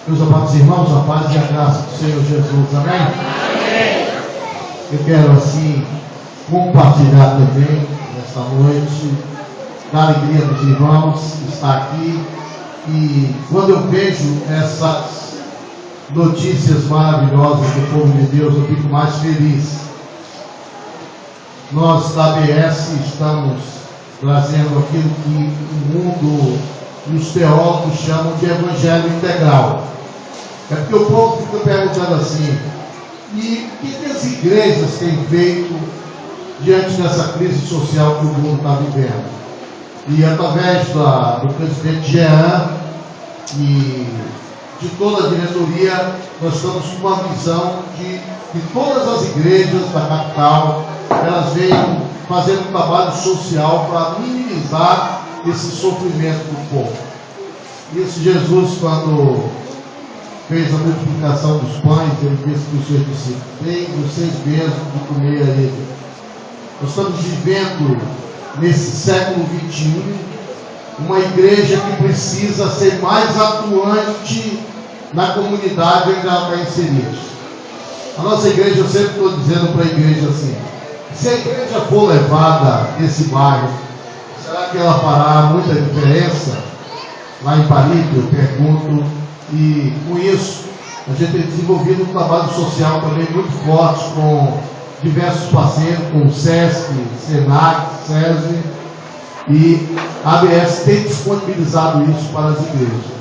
Meus amados irmãos, a paz e a graça do Senhor Jesus, amém? Amém. Eu quero assim compartilhar também nesta noite da alegria dos irmãos que está aqui. E quando eu vejo essas notícias maravilhosas do povo de Deus, eu fico mais feliz. Nós da ABS estamos trazendo aquilo que o mundo e os teólogos chamam de evangelho integral. É porque o povo fica perguntando assim: e o que as igrejas têm feito diante dessa crise social que o mundo está vivendo? E através do presidente Jean e de toda a diretoria, nós estamos com uma visão de que todas as igrejas da capital, elas venham fazer um trabalho social para minimizar esse sofrimento do povo. Isso Jesus, quando fez a multiplicação dos pães, ele disse para os seus discípulos: dei vocês mesmos de comer a ele. Nós estamos vivendo nesse século XXI uma igreja que precisa ser mais atuante na comunidade onde ela está inserida. A nossa igreja, eu sempre estou dizendo para a igreja assim: se a igreja for levada nesse bairro, será que ela fará muita diferença? Lá em Paripe, eu pergunto, e com isso a gente tem desenvolvido um trabalho social também muito forte com diversos parceiros, com o SESC, SENAC, SESI, e a ABS tem disponibilizado isso para as igrejas.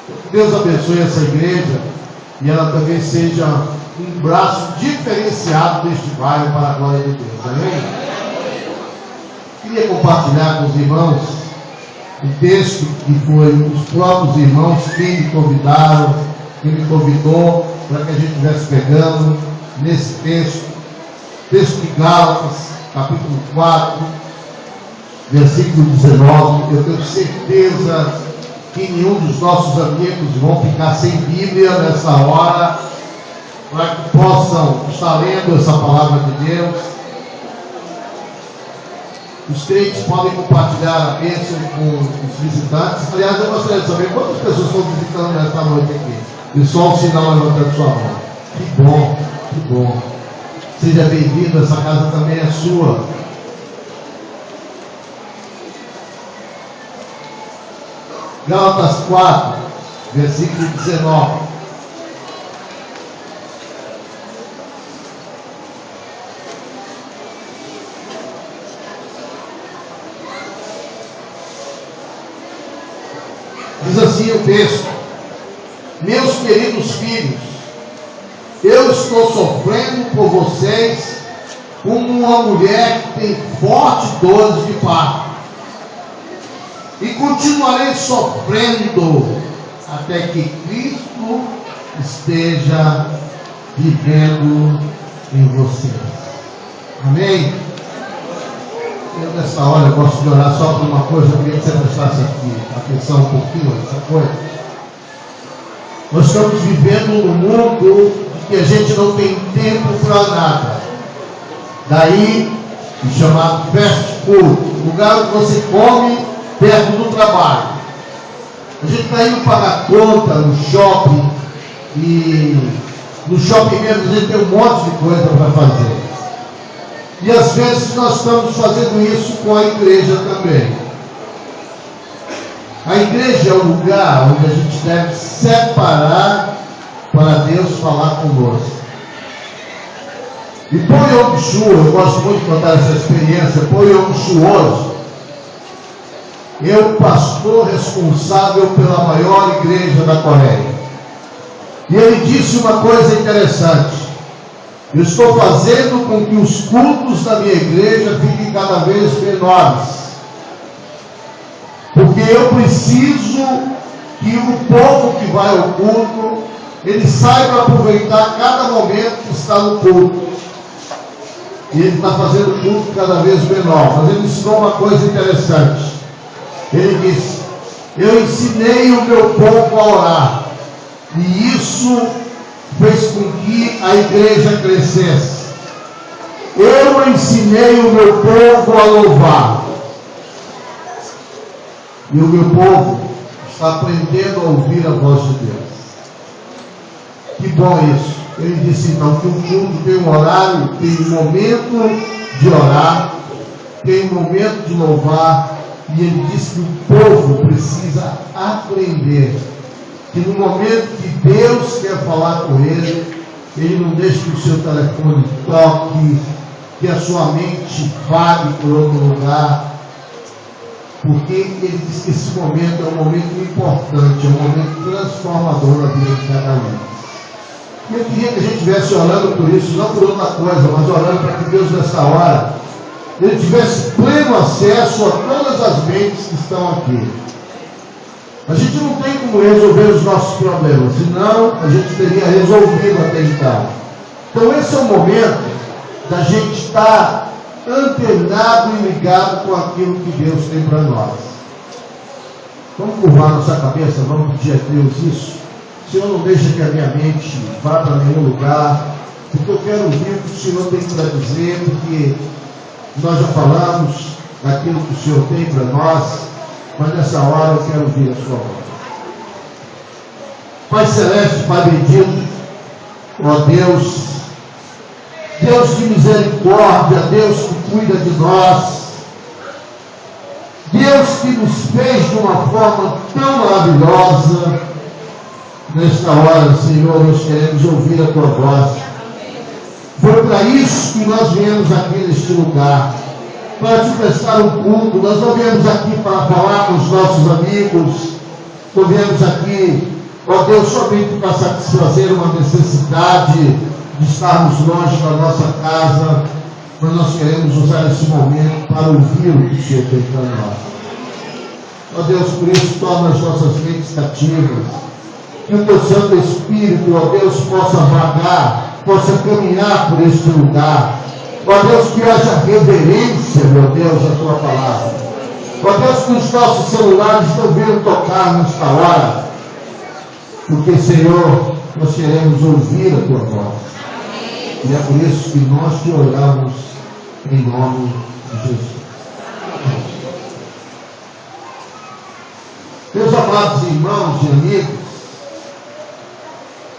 Que Deus abençoe essa igreja e ela também seja um braço diferenciado deste bairro para a glória de Deus. Amém? Queria compartilhar com os irmãos um texto que foi os próprios irmãos quem me convidaram, quem me convidou para que a gente estivesse pegando nesse texto de Gálatas, capítulo 4, versículo 19. Eu tenho certeza que nenhum dos nossos amigos vão ficar sem Bíblia nessa hora, para que possam estar lendo essa palavra de Deus. Os crentes podem compartilhar a bênção com os visitantes. Aliás, eu gostaria de saber quantas pessoas estão visitando nesta noite aqui. E só o sinal levantando sua mão. Que bom, que bom. Seja bem-vindo, essa casa também é sua. Gálatas 4, versículo 19. Diz assim o texto: meus queridos filhos, eu estou sofrendo por vocês como uma mulher que tem fortes dores de parto, e continuarei sofrendo até que Cristo esteja vivendo em vocês. Amém? Nessa hora eu gosto de orar só por uma coisa. Eu queria que você prestasse aqui atenção um pouquinho nessa coisa. Nós estamos vivendo num mundo em que a gente não tem tempo para nada. Daí o chamado fast food, lugar onde você come perto do trabalho. A gente está indo pagar conta no shopping, e no shopping mesmo a gente tem um monte de coisa para fazer. E às vezes nós estamos fazendo isso com a igreja também. A igreja é o lugar onde a gente deve separar para Deus falar conosco. E por Yom Kippur, eu gosto muito de contar essa experiência. Por Yom Kippur hoje, eu, pastor responsável pela maior igreja da Coreia, e ele disse uma coisa interessante: eu estou fazendo com que os cultos da minha igreja fiquem cada vez menores, porque eu preciso que o povo que vai ao culto, ele saiba aproveitar cada momento que está no culto. E ele está fazendo o culto cada vez menor. Mas ele ensinou uma coisa interessante. Ele disse: eu ensinei o meu povo a orar, e isso fez com que a igreja crescesse. Eu ensinei o meu povo a louvar, e o meu povo está aprendendo a ouvir a voz de Deus. Que bom isso. Ele disse então que o culto tem um horário, tem um momento de orar, tem um momento de louvar, e ele disse que o povo precisa aprender que no momento que Deus quer falar com ele, ele não deixa que o seu telefone toque, que a sua mente vague por outro lugar, porque ele diz que esse momento é um momento importante, é um momento transformador na vida de cada um. Eu queria que a gente estivesse orando por isso, não por outra coisa, mas orando para que Deus nessa hora, ele tivesse pleno acesso a todas as mentes que estão aqui. A gente não tem como resolver os nossos problemas, senão a gente teria resolvido até então. Então esse é o momento da gente estar antenado e ligado com aquilo que Deus tem para nós. Vamos curvar nossa cabeça, vamos pedir a Deus isso. Senhor, não deixa que a minha mente vá para nenhum lugar, porque eu quero ouvir o que o Senhor tem para dizer, porque nós já falamos daquilo que o Senhor tem para nós, mas nessa hora eu quero ouvir a sua voz. Pai Celeste, Pai bendito, ó Deus, Deus de misericórdia, Deus que cuida de nós, Deus que nos fez de uma forma tão maravilhosa. Nesta hora, Senhor, nós queremos ouvir a tua voz. Foi para isso que nós viemos aqui neste lugar, para te prestar um culto. Nós não viemos aqui para falar com os nossos amigos, não viemos aqui, ó Deus, somente para satisfazer uma necessidade de estarmos longe da nossa casa, mas nós queremos usar esse momento para ouvir o que o Senhor tem para nós. Ó Deus, por isso torna as nossas mentes cativas, que o teu Santo Espírito, ó Deus, possa vagar, possa caminhar por este lugar. Ó Deus, que haja reverência, meu Deus, à tua palavra. Ó Deus, que os nossos celulares não venham tocar nesta hora, porque, Senhor, nós queremos ouvir a tua voz. E é por isso que nós te oramos em nome de Jesus. Meus amados irmãos e amigos,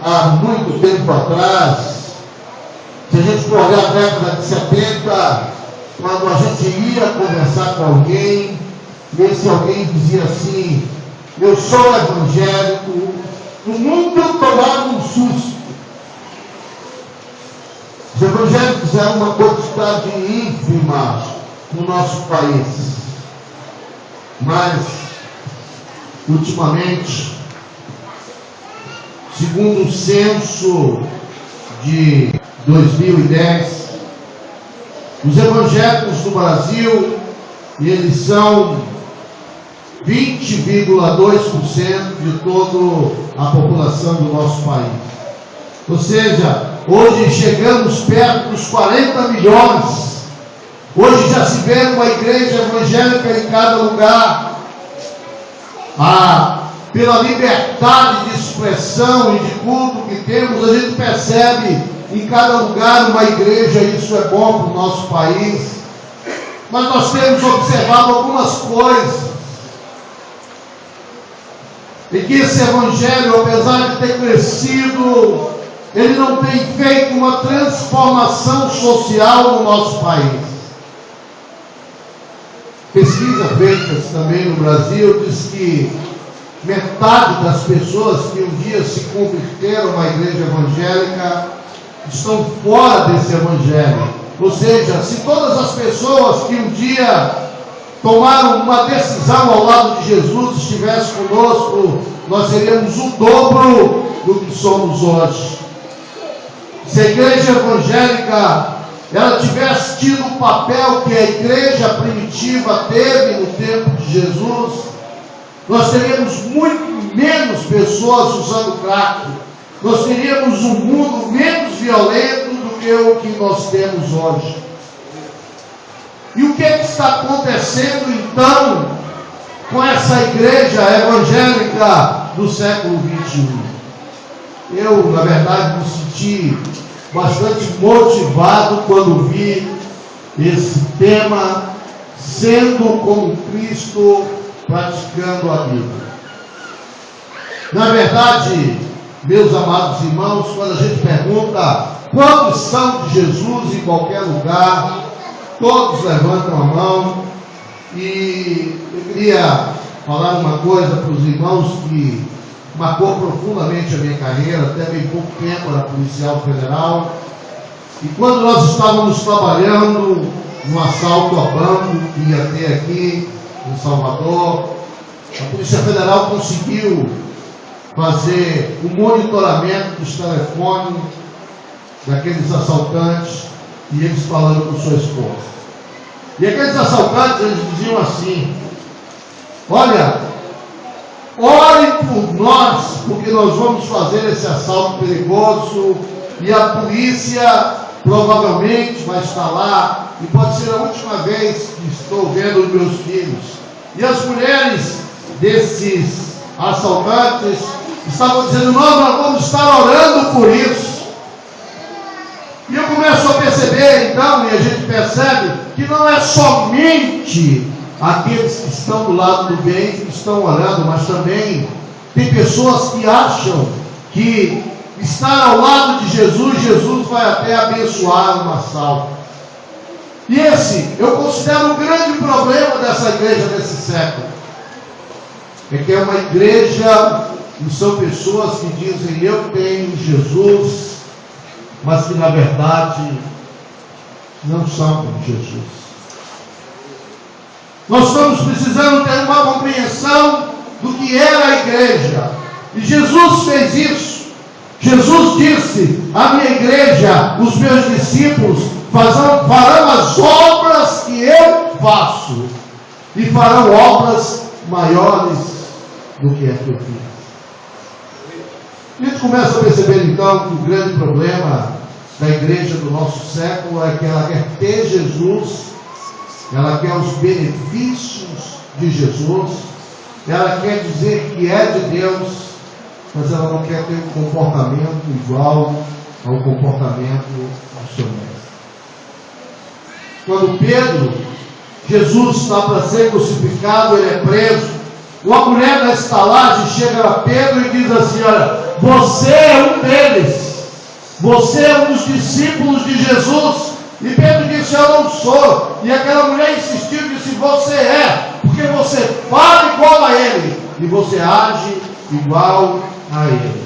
há muito tempo atrás, se a gente for olhar a década de 70, quando a gente ia conversar com alguém, e esse alguém dizia assim: eu sou evangélico, o mundo tomava um susto. Os evangélicos eram uma quantidade ínfima no nosso país, mas ultimamente, segundo o censo de 2010, os evangélicos do Brasil, eles são 20,2% de toda a população do nosso país. Ou seja, hoje chegamos perto dos 40 milhões. Hoje já se vê uma igreja evangélica em cada lugar. Pela liberdade de expressão e de culto que temos, a gente percebe em cada lugar uma igreja. Isso é bom para o nosso país, mas nós temos observado algumas coisas, e que esse evangelho, apesar de ter crescido, ele não tem feito uma transformação social no nosso país. Pesquisas feitas também no Brasil diz que metade das pessoas que um dia se converteram à igreja evangélica estão fora desse evangelho. Ou seja, se todas as pessoas que um dia tomaram uma decisão ao lado de Jesus estivessem conosco, nós seríamos o dobro do que somos hoje. Se a igreja evangélica ela tivesse tido o papel que a igreja primitiva teve no tempo de Jesus, nós teríamos muito menos pessoas usando crack, nós teríamos um mundo menos violento do que o que nós temos hoje. E o que está acontecendo então com essa igreja evangélica do século 21? Eu, na verdade, me senti bastante motivado quando vi esse tema, sendo como Cristo praticando a Bíblia. Na verdade, meus amados irmãos, quando a gente pergunta quantos são de Jesus em qualquer lugar, todos levantam a mão. E eu queria falar uma coisa para os irmãos que marcou profundamente a minha carreira. Até bem pouco tempo era policial federal, e quando nós estávamos trabalhando no assalto a banco que ia ter aqui em Salvador, a Polícia Federal conseguiu fazer o monitoramento dos telefones daqueles assaltantes, e eles falando com sua esposa. E aqueles assaltantes, eles diziam assim: olha, ore por nós, porque nós vamos fazer esse assalto perigoso, e a polícia provavelmente vai estar lá, e pode ser a última vez que estou vendo os meus filhos. E as mulheres desses assaltantes estavam dizendo: nós vamos estar orando por isso. E eu começo a perceber então, e a gente percebe, que não é somente aqueles que estão do lado do bem que estão orando, mas também tem pessoas que acham que estar ao lado de Jesus, Jesus vai até abençoar um assalto. E esse eu considero um grande problema dessa igreja desse século. É que é uma igreja e são pessoas que dizem: eu tenho Jesus, mas que na verdade não são como Jesus. Nós estamos precisando ter uma compreensão do que era a igreja, e Jesus fez isso. Jesus disse: a minha igreja, os meus discípulos farão as obras que eu faço, e farão obras maiores do que as que eu fiz. A gente começa a perceber então que o grande problema da igreja do nosso século é que ela quer ter Jesus, ela quer os benefícios de Jesus, ela quer dizer que é de Deus, mas ela não quer ter um comportamento igual ao comportamento do seu mestre. Quando Pedro, Jesus está para ser crucificado, ele é preso, uma mulher da estalagem chega a Pedro e diz assim: olha, você é um deles, você é um dos discípulos de Jesus. E Pedro disse: eu não sou. E aquela mulher insistiu e disse: você é, porque você fala igual a ele, e você age igual a ele.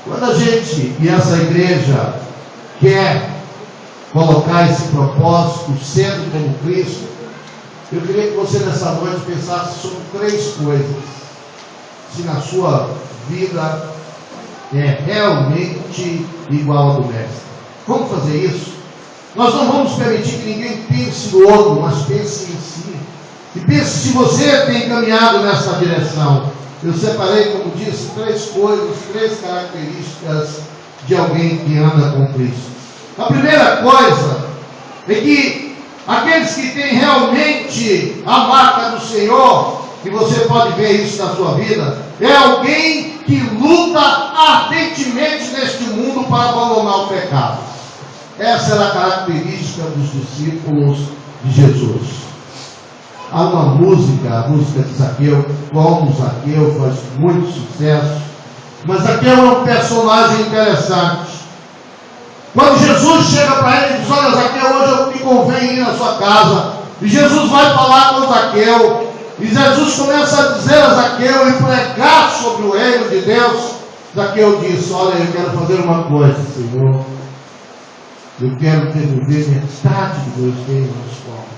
Quando a gente e essa igreja quer colocar esse propósito, sendo como Cristo, eu queria que você nessa noite pensasse sobre 3 coisas. Se na sua vida é realmente igual a do mestre. Como fazer isso? Nós não vamos permitir que ninguém pense no outro, mas pense em si. E pense se você tem caminhado nessa direção. Eu separei, como disse, 3 coisas, 3 características de alguém que anda com Cristo. A primeira coisa é que aqueles que têm realmente a marca do Senhor, e você pode ver isso na sua vida, é alguém que luta ardentemente neste mundo para abandonar o pecado. Essa era a característica dos discípulos de Jesus. Há uma música, a música de Zaqueu, como Zaqueu faz muito sucesso, mas Zaqueu é um personagem interessante. Quando Jesus chega para ele e diz: olha, Zaqueu, hoje eu me convém ir na sua casa, e Jesus vai falar com Zaqueu, e Jesus começa a dizer a Zaqueu e pregar sobre o reino de Deus. Zaqueu diz: olha, eu quero fazer uma coisa, Senhor, eu quero devolver metade do meu reino aos pobres.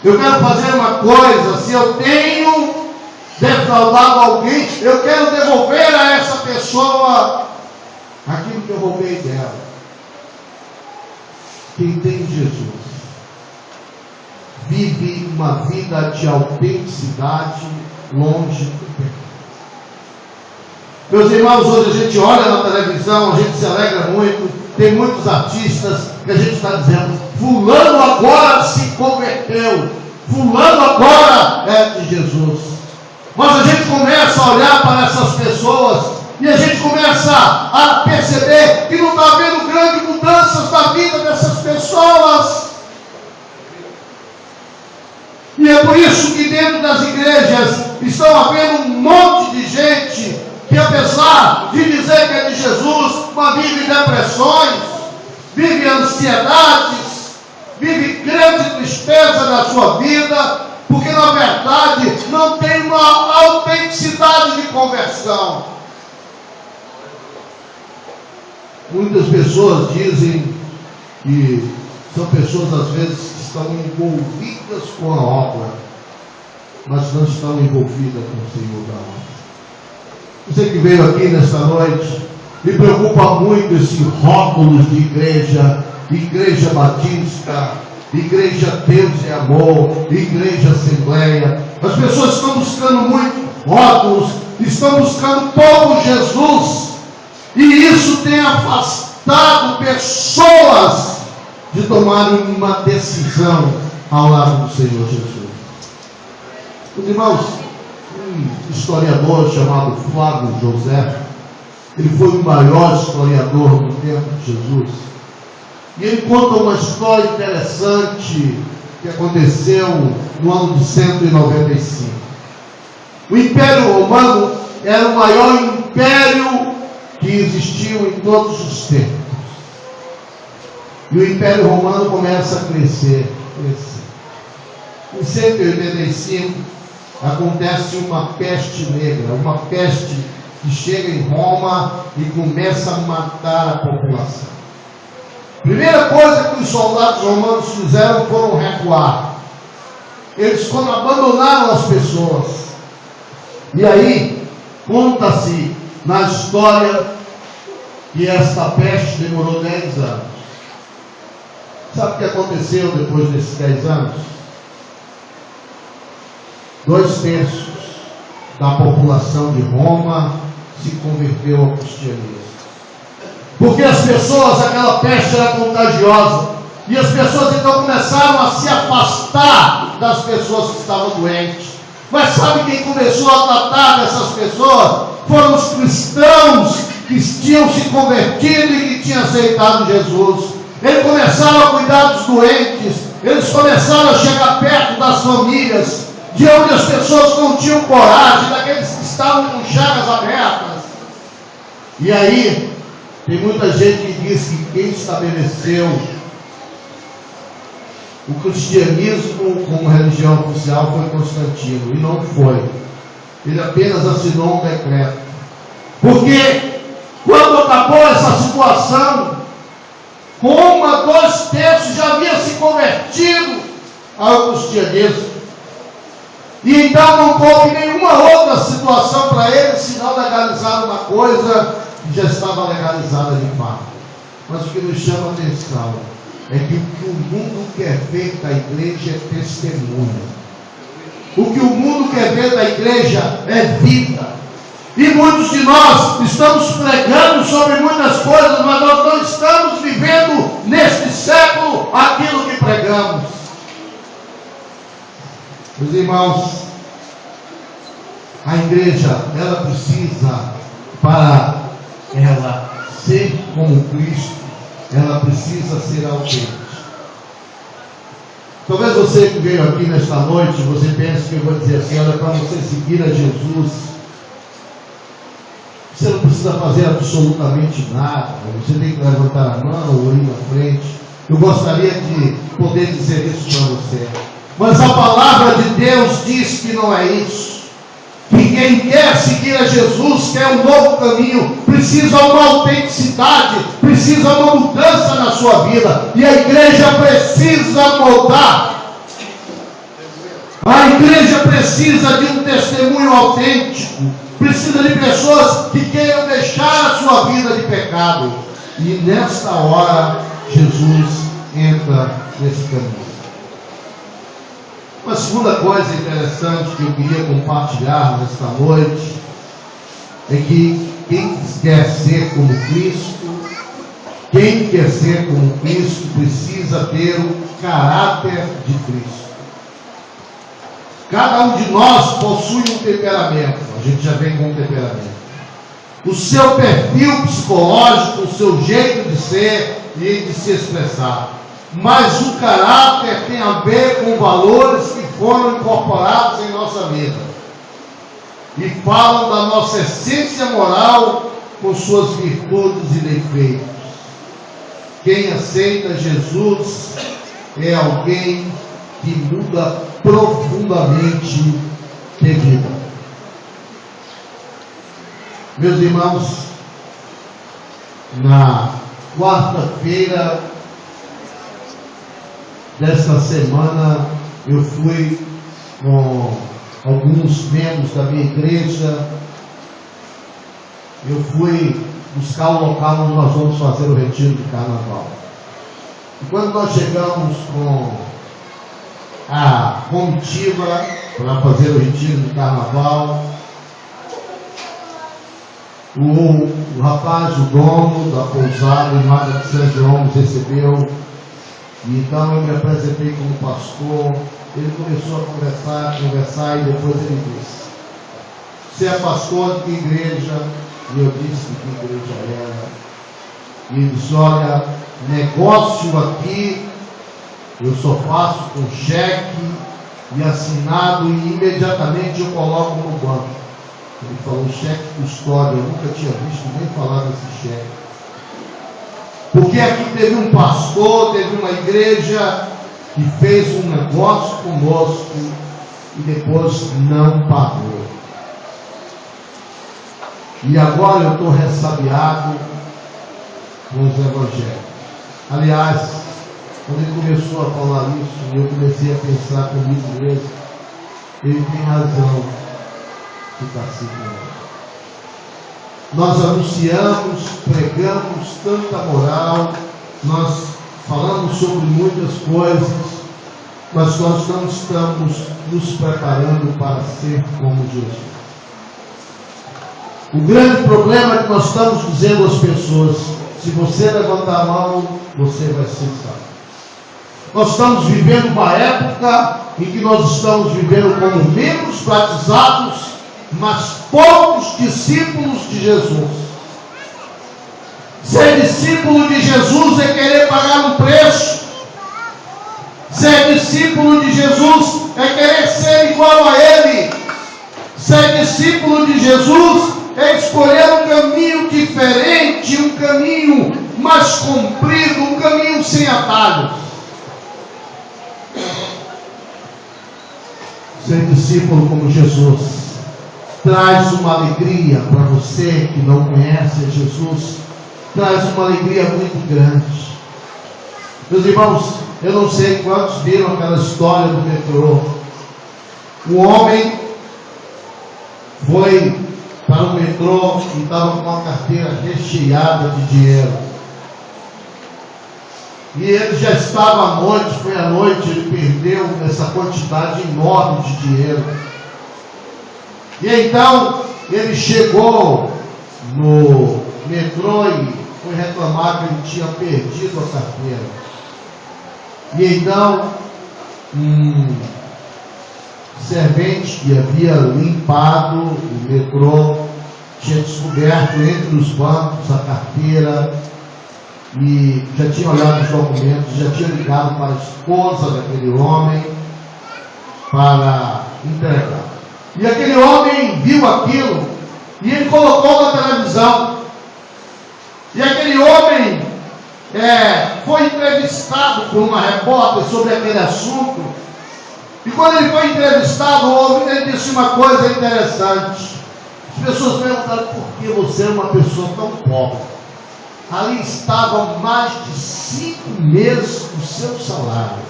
Eu quero fazer uma coisa, se eu tenho defraudado alguém, eu quero devolver a essa pessoa aquilo que eu roubei dela. Quem tem Jesus vive uma vida de autenticidade longe do pecado. Meus irmãos, hoje a gente olha na televisão, a gente se alegra muito, tem muitos artistas que a gente está dizendo: fulano agora se converteu, fulano agora é de Jesus. Mas a gente começa a olhar para essas pessoas e a gente começa a perceber que não está havendo grandes mudanças na vida dessas pessoas. E é por isso que dentro das igrejas estão havendo um monte de gente que que apesar de dizer que é de Jesus, mas vive depressões, vive ansiedades, vive grande tristeza na sua vida, porque na verdade não tem uma autenticidade de conversão. Muitas pessoas dizem que são pessoas às vezes que estão envolvidas com a obra, mas não estão envolvidas com o Senhor da obra. Você que veio aqui nesta noite, me preocupa muito esse rótulo de igreja, igreja batista, igreja Deus é amor, igreja Assembleia. As pessoas estão buscando muito rótulos, estão buscando pouco Jesus, e isso tem afastado pessoas de tomarem uma decisão ao lado do Senhor Jesus. Os irmãos, um historiador chamado Flávio José, ele foi o maior historiador do tempo de Jesus, e ele conta uma história interessante que aconteceu no ano de 195. O Império Romano era o maior império que existiu em todos os tempos. E o Império Romano começa a crescer. Em 185 acontece uma peste negra, uma peste que chega em Roma e começa a matar a população. Primeira coisa que os soldados romanos fizeram foram recuar. Eles abandonaram as pessoas. E aí, conta-se na história que esta peste demorou 10 anos. Sabe o que aconteceu depois desses 10 anos? 2/3 da população de Roma se converteu ao cristianismo. Porque as pessoas, aquela peste era contagiosa, e as pessoas então começaram a se afastar das pessoas que estavam doentes. Mas sabe quem começou a tratar dessas pessoas? Foram os cristãos que tinham se convertido e que tinham aceitado Jesus. Eles começaram a cuidar dos doentes, eles começaram a chegar perto das famílias, de onde as pessoas não tinham coragem, daqueles que estavam com chagas abertas. E aí, tem muita gente que diz que quem estabeleceu o cristianismo como religião oficial foi Constantino, e não foi. Ele apenas assinou um decreto. Porque quando acabou essa situação, com 1 a 2/3 já havia se convertido ao cristianismo. E então não houve nenhuma outra situação para eles, senão legalizar uma coisa que já estava legalizada de fato. Mas o que nos chama a atenção é que o que o mundo quer ver da igreja é testemunho. O que o mundo quer ver da igreja é vida. E muitos de nós estamos pregando sobre muitas coisas, mas nós não estamos vivendo neste século aquilo que pregamos. Meus irmãos, a igreja, ela precisa, para ela ser como Cristo, ela precisa ser autêntica. Talvez você que veio aqui nesta noite, você pense que eu vou dizer assim: olha, para você seguir a Jesus, você não precisa fazer absolutamente nada, você tem que levantar a mão ou ir na frente. Eu gostaria de poder dizer isso para você, mas a palavra de Deus diz que não é isso. Que quem quer seguir a Jesus, quer um novo caminho, precisa uma autenticidade, precisa uma mudança na sua vida, e a igreja precisa mudar. A igreja precisa de um testemunho autêntico, precisa de pessoas que queiram deixar a sua vida de pecado, e nesta hora Jesus entra nesse caminho. Uma segunda coisa interessante que eu queria compartilhar nesta noite é que quem quer ser como Cristo, precisa ter o caráter de Cristo. Cada um de nós possui um temperamento, a gente já vem com um temperamento. O seu perfil psicológico, o seu jeito de ser e de se expressar. Mas o caráter tem a ver com valores que foram incorporados em nossa vida. e falam da nossa essência moral com suas virtudes e defeitos. Quem aceita Jesus é alguém que muda profundamente de vida. Meus irmãos, na quarta-feira desta semana, eu fui com alguns membros da minha igreja, eu fui buscar o local onde nós vamos fazer o retiro de carnaval. E quando nós chegamos com a comitiva para fazer o retiro de carnaval, o rapaz, o dono da pousada em Madre de São João, nos recebeu. E então eu me apresentei como pastor. Ele começou a conversar e depois ele disse: você é pastor de que igreja? E eu disse de que igreja era. E ele disse: olha, negócio aqui eu só faço com cheque e assinado, e imediatamente eu coloco no banco. Ele falou cheque custódia, eu nunca tinha visto nem falar desse cheque. Porque aqui teve um pastor, teve uma igreja que fez um negócio conosco e depois não pagou. E agora eu estou ressabiado com os evangelhos. Aliás, quando ele começou a falar isso, eu comecei a pensar comigo mesmo, ele tem razão de estar assim. Nós anunciamos, pregamos tanta moral, nós falamos sobre muitas coisas, mas nós não estamos nos preparando para ser como Jesus. O grande problema é que nós estamos dizendo às pessoas: se você levantar a mão, você vai ser salvo. Nós estamos vivendo uma época em que nós estamos vivendo como membros batizados, mas poucos discípulos de Jesus. Ser discípulo de Jesus é querer pagar um preço. Ser discípulo de Jesus é querer ser igual a Ele. Ser discípulo de Jesus é escolher um caminho diferente, um caminho mais comprido, um caminho sem atalhos. Ser discípulo como Jesus traz uma alegria para você que não conhece Jesus, traz uma alegria muito grande. Meus irmãos, eu não sei quantos viram aquela história do metrô. Um homem foi para o metrô e estava com uma carteira recheada de dinheiro. E ele já estava à noite, foi à noite, ele perdeu essa quantidade enorme de dinheiro. E então ele chegou no metrô e foi reclamar que ele tinha perdido a carteira. E então um servente que havia limpado o metrô tinha descoberto entre os bancos a carteira e já tinha olhado os documentos, já tinha ligado para a esposa daquele homem para entregar. E aquele homem viu aquilo e ele colocou na televisão. E aquele homem foi entrevistado por uma repórter sobre aquele assunto. E quando ele foi entrevistado, ele disse uma coisa interessante. As pessoas perguntaram: por que você é uma pessoa tão pobre? Ali estavam mais de 5 meses do seu salário.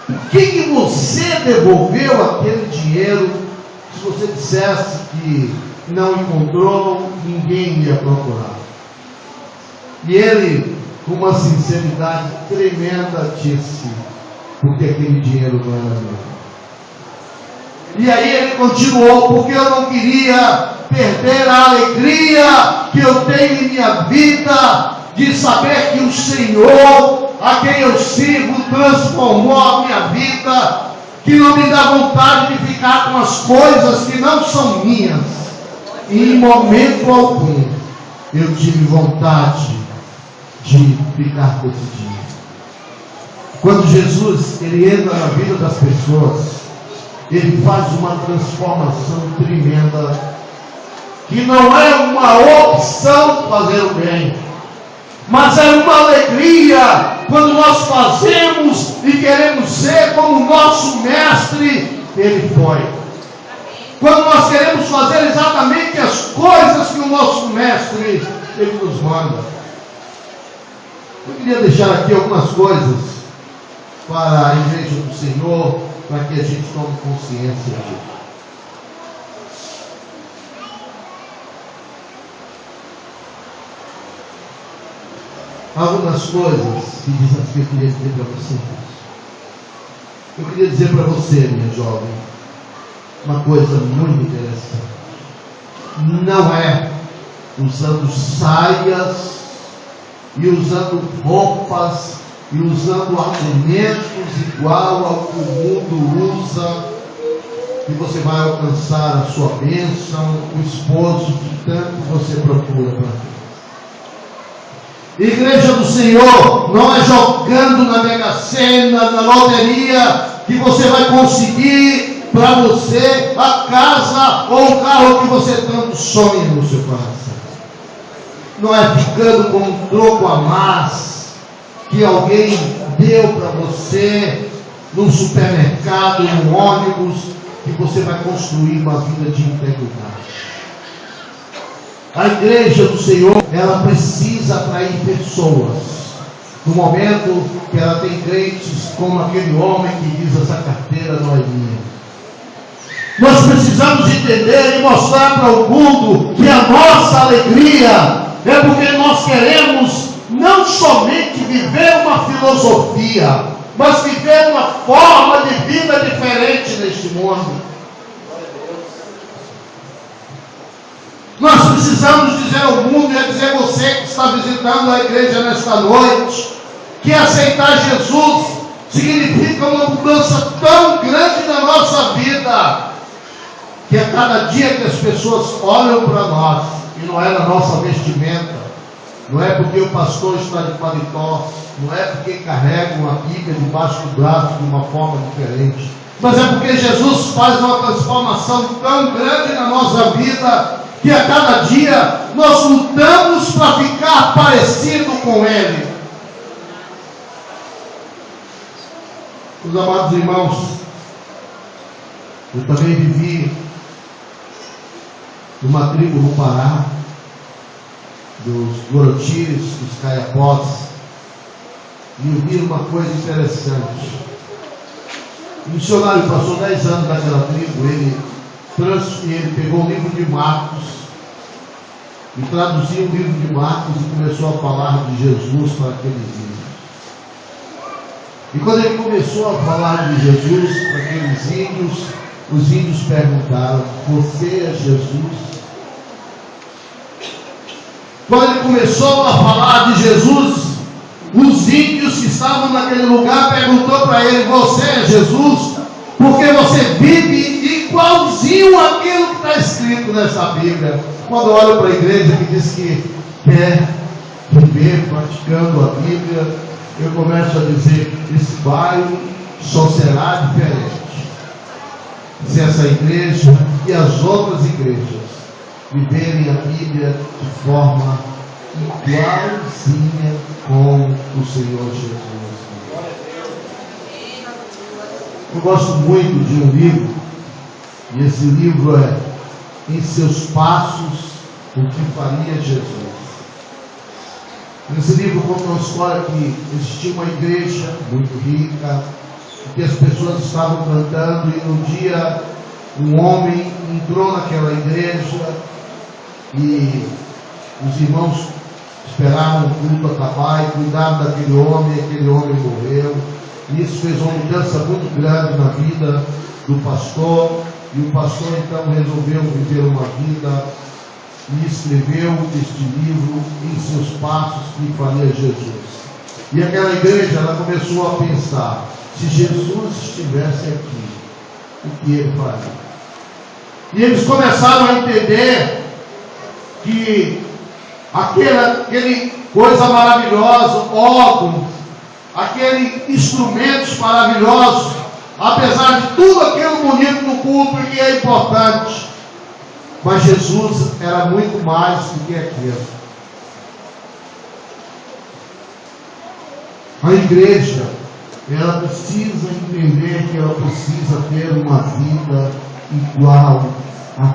Por que você devolveu aquele dinheiro? Se você dissesse que não encontrou, ninguém ia procurar. E ele, com uma sinceridade tremenda, disse: porque aquele dinheiro não era meu. E aí ele continuou: porque eu não queria perder a alegria que eu tenho em minha vida, de saber que o Senhor, a quem eu sirvo, transformou a minha vida, que não me dá vontade de ficar com as coisas que não são minhas. E em momento algum eu tive vontade de ficar com esse dinheiro. Quando Jesus ele entra na vida das pessoas, Ele faz uma transformação tremenda, que não é uma opção fazer o bem, mas é uma alegria quando nós fazemos e queremos ser como o nosso mestre, ele foi. Quando nós queremos fazer exatamente as coisas que o nosso mestre, ele nos manda. Eu queria deixar aqui algumas coisas para a igreja do Senhor, para que a gente tome consciência disso. Algumas coisas que eu queria dizer para vocês. Eu queria dizer para você, minha jovem, uma coisa muito interessante. Não é usando saias e usando roupas e usando argumentos igual ao que o mundo usa que você vai alcançar a sua bênção, o esposo que tanto você procura para Deus. Igreja do Senhor, não é jogando na Mega Sena, na loteria, que você vai conseguir para você a casa ou o carro que você tanto sonha no seu coração. Não é ficando com um troco a mais que alguém deu para você no supermercado, no ônibus, que você vai construir uma vida de integridade. A igreja do Senhor, ela precisa atrair pessoas. No momento que ela tem crentes como aquele homem que diz: essa carteira não é minha. Nós precisamos entender e mostrar para o mundo que a nossa alegria é porque nós queremos não somente viver uma filosofia, mas viver uma forma de vida diferente neste mundo. Nós precisamos dizer ao mundo e a dizer você que está visitando a igreja nesta noite, que aceitar Jesus significa uma mudança tão grande na nossa vida, que a cada dia que as pessoas olham para nós, e não é na nossa vestimenta, não é porque o pastor está de paletó, não é porque carrega uma Bíblia debaixo do braço de uma forma diferente, mas é porque Jesus faz uma transformação tão grande na nossa vida, que a cada dia nós lutamos para ficar parecido com Ele. Meus amados irmãos, eu também vivi numa tribo no Pará, dos Gorotires, dos Caiapós, e eu vi uma coisa interessante. O missionário passou 10 anos naquela tribo, ele pegou o livro de Marcos e traduziu o livro de Marcos e começou a falar de Jesus para aqueles índios. E quando ele começou a falar de Jesus para aqueles índios, os índios perguntaram: você é Jesus? Quando ele começou a falar de Jesus, os índios que estavam naquele lugar perguntou para ele: você é Jesus? Porque você vive igualzinho àquilo que está escrito nessa Bíblia. Quando eu olho para a igreja que diz que quer viver praticando a Bíblia, eu começo a dizer: esse bairro só será diferente se essa igreja e as outras igrejas viverem a Bíblia de forma igualzinha com o Senhor Jesus. Eu gosto muito de um livro, e esse livro é Em Seus Passos, o que Faria Jesus. Nesse livro conta uma história que existia uma igreja muito rica, que as pessoas estavam cantando, e um dia um homem entrou naquela igreja e os irmãos esperaram o culto acabar e cuidaram daquele homem, e aquele homem morreu. E isso fez uma mudança muito grande na vida do pastor, e o pastor então resolveu viver uma vida e escreveu este livro Em Seus Passos que Faria Jesus. E aquela igreja, ela começou a pensar: se Jesus estivesse aqui, o que ele faria? E eles começaram a entender que aquele coisa maravilhosa, órgãos, aqueles instrumentos maravilhosos Apesar de tudo aquilo bonito no culto que é importante, mas Jesus era muito mais do que aquilo. A igreja, ela precisa entender que ela precisa ter uma vida igual a